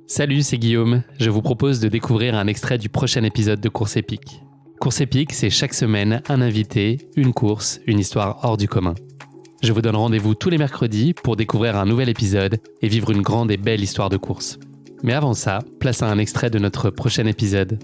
Salut, c'est Guillaume. Je vous propose de découvrir un extrait du prochain épisode de Course épique. Course épique, c'est chaque semaine un invité, une course, une histoire hors du commun. Je vous donne rendez-vous tous les mercredis pour découvrir un nouvel épisode et vivre une grande et belle histoire de course. Mais avant ça, place à un extrait de notre prochain épisode.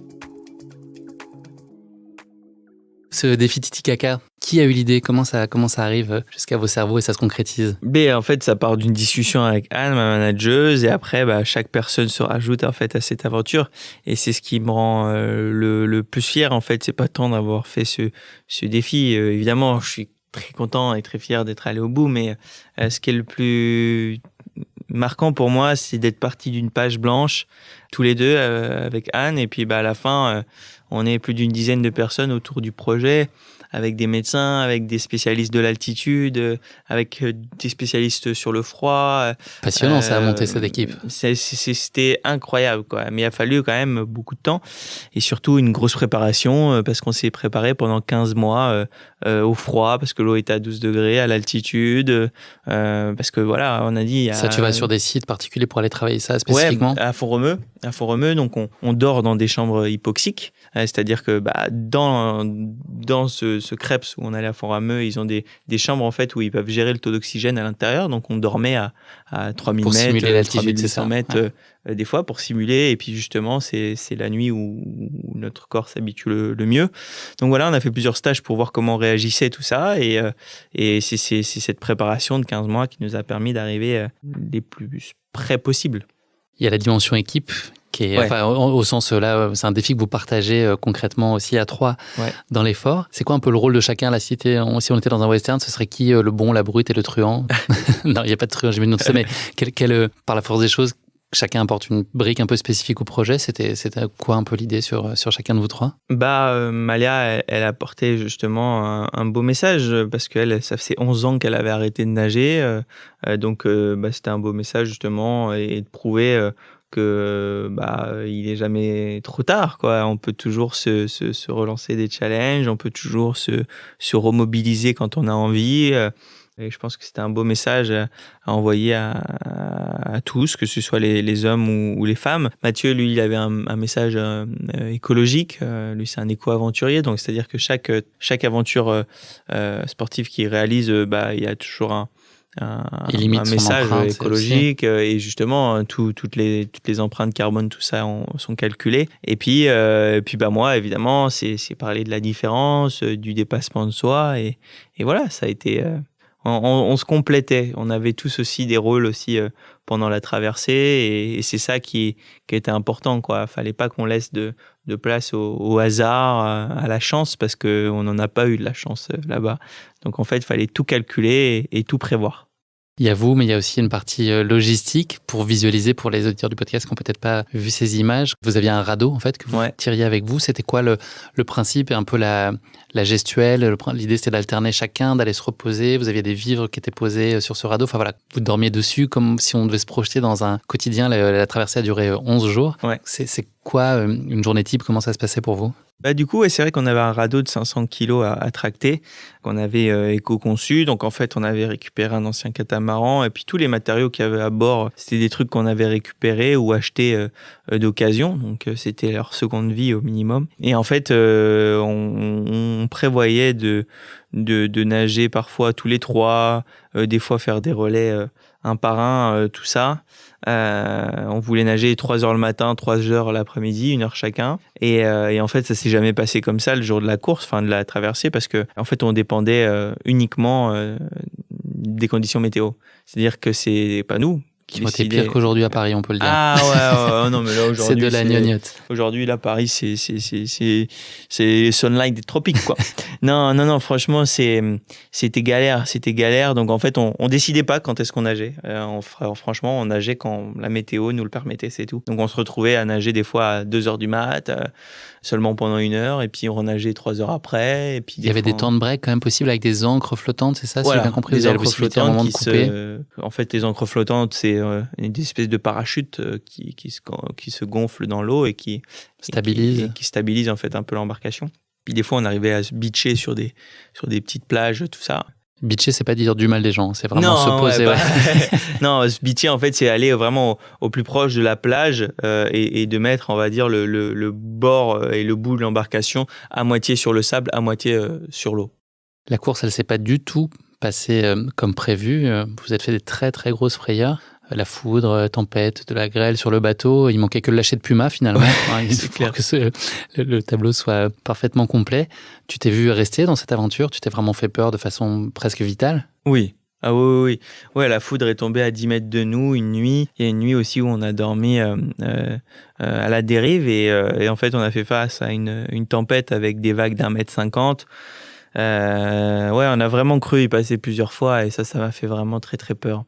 Ce défi Titicaca, qui a eu l'idée? Comment ça arrive jusqu'à vos cerveaux et ça se concrétise? En fait, ça part d'une discussion avec Anne, ma manageuse, et après, chaque personne se rajoute en fait à cette aventure. Et c'est ce qui me rend le plus fier, en fait. C'est pas tant d'avoir fait ce défi. Évidemment, je suis très content et très fier d'être allé au bout, mais ce qui est le plus marquant pour moi, c'est d'être parti d'une page blanche, tous les deux, avec Anne, et puis à la fin, on est plus d'une dizaine de personnes autour du projet, avec des médecins, avec des spécialistes de l'altitude, avec des spécialistes sur le froid. Passionnant, ça a monté cette équipe. C'était incroyable, quoi. Mais il a fallu quand même beaucoup de temps et surtout une grosse préparation parce qu'on s'est préparé pendant 15 mois au froid, parce que l'eau était à 12 degrés, à l'altitude, parce que voilà, on a dit... Ça, tu vas sur des sites particuliers pour aller travailler ça spécifiquement? Ouais, à Font-Romeu, donc on dort dans des chambres hypoxiques, c'est-à-dire que dans ce Krebs où on allait à Font-Romeu, ils ont des chambres en fait où ils peuvent gérer le taux d'oxygène à l'intérieur, donc on dormait à 3000 pour mètres, simuler l'altitude, 3800 mètres des fois pour simuler, et puis justement c'est la nuit où notre corps s'habitue le mieux. Donc voilà, on a fait plusieurs stages pour voir comment on réagissait tout ça, et c'est cette préparation de 15 mois qui nous a permis d'arriver les plus près possible. Il y a la dimension équipe qui est, au sens là, c'est un défi que vous partagez concrètement aussi à trois dans l'effort. C'est quoi un peu le rôle de chacun? La cité, si on était dans un western, ce serait qui le bon, la brute et le truand? Non, il n'y a pas de truand, j'imagine tout ça, mais par la force des choses, chacun apporte une brique un peu spécifique au projet. C'était quoi un peu l'idée sur chacun de vous trois? Malia, elle apportait justement un beau message parce qu'elle, ça faisait 11 ans qu'elle avait arrêté de nager. Donc, c'était un beau message justement et de prouver que il est jamais trop tard, quoi. On peut toujours se relancer des challenges, on peut toujours se remobiliser quand on a envie. Et je pense que c'était un beau message à envoyer à tous, que ce soit les hommes ou les femmes. Mathieu, lui, il avait un message écologique. Lui, c'est un éco-aventurier. Donc, c'est-à-dire que chaque aventure sportive qu'il réalise, il y a toujours un message écologique. Et justement, toutes les empreintes carbone, tout ça sont calculées. Et puis moi, évidemment, c'est parler de la différence, du dépassement de soi. Et voilà, ça a été... On se complétait. On avait tous aussi des rôles aussi pendant la traversée, et c'est ça qui était important, quoi. Fallait pas qu'on laisse de place au hasard, à la chance, parce que on n'en a pas eu de la chance là-bas. Donc en fait, il fallait tout calculer et tout prévoir. Il y a vous, mais il y a aussi une partie logistique pour visualiser pour les auditeurs du podcast qui n'ont peut-être pas vu ces images. Vous aviez un radeau, en fait, que vous tiriez avec vous. C'était quoi le principe et un peu la gestuelle? L'idée, c'était d'alterner chacun, d'aller se reposer. Vous aviez des vivres qui étaient posés sur ce radeau. Enfin voilà, vous dormiez dessus comme si on devait se projeter dans un quotidien. La traversée a duré 11 jours. Ouais. C'est quoi une journée type? Comment ça se passait pour vous? Du coup, c'est vrai qu'on avait un radeau de 500 kilos à tracter, qu'on avait éco-conçu. Donc, en fait, on avait récupéré un ancien catamaran. Et puis, tous les matériaux qu'il y avait à bord, c'était des trucs qu'on avait récupérés ou achetés d'occasion. Donc, c'était leur seconde vie au minimum. Et en fait, on prévoyait de nager parfois tous les trois, des fois faire des relais un par un, tout ça. On voulait nager 3 heures le matin, 3 heures l'après-midi, 1 heure chacun. Et en fait, ça s'est jamais passé comme ça le jour de la course, de la traversée, parce que en fait, on dépendait uniquement des conditions météo. C'est-à-dire que c'est pas nous qui ont été pire qu'aujourd'hui à Paris, on peut le dire. Ah ouais, non, mais là aujourd'hui c'est de la gnognotte. Aujourd'hui là, Paris, c'est sunlight des tropiques, quoi. non, franchement, c'était galère. Donc en fait, on décidait pas quand est-ce qu'on nageait. Franchement, on nageait quand la météo nous le permettait, c'est tout. Donc on se retrouvait à nager des fois à 2 heures du mat, seulement pendant 1 heure, et puis on renageait 3 heures après. Et puis il y avait des temps de break quand même possibles avec des ancres flottantes, c'est ça? Voilà, si j'ai bien compris, des ancres flottantes en fait, les ancres flottantes, c'est une espèce de parachute qui se gonfle dans l'eau et qui stabilise en fait un peu l'embarcation. Puis des fois, on arrivait à se beacher sur des petites plages, tout ça. Bitcher, c'est pas dire du mal des gens, c'est vraiment se poser. Non, se bitcher, en fait, c'est aller vraiment au plus proche de la plage et de mettre, on va dire, le bord et le bout de l'embarcation à moitié sur le sable, à moitié sur l'eau. La course, elle s'est pas du tout passée comme prévu. Vous avez fait des très, très grosses frayeurs. La foudre, tempête, de la grêle sur le bateau. Il manquait que le lâcher de Puma, finalement. Pour que le tableau soit parfaitement complet. Tu t'es vu rester dans cette aventure? Tu t'es vraiment fait peur de façon presque vitale? Oui. Ah oui. Ouais, la foudre est tombée à 10 mètres de nous une nuit. Il y a une nuit aussi où on a dormi à la dérive et en fait, on a fait face à une tempête avec des vagues d'1,50 m. On a vraiment cru y passer plusieurs fois et ça m'a fait vraiment très très peur.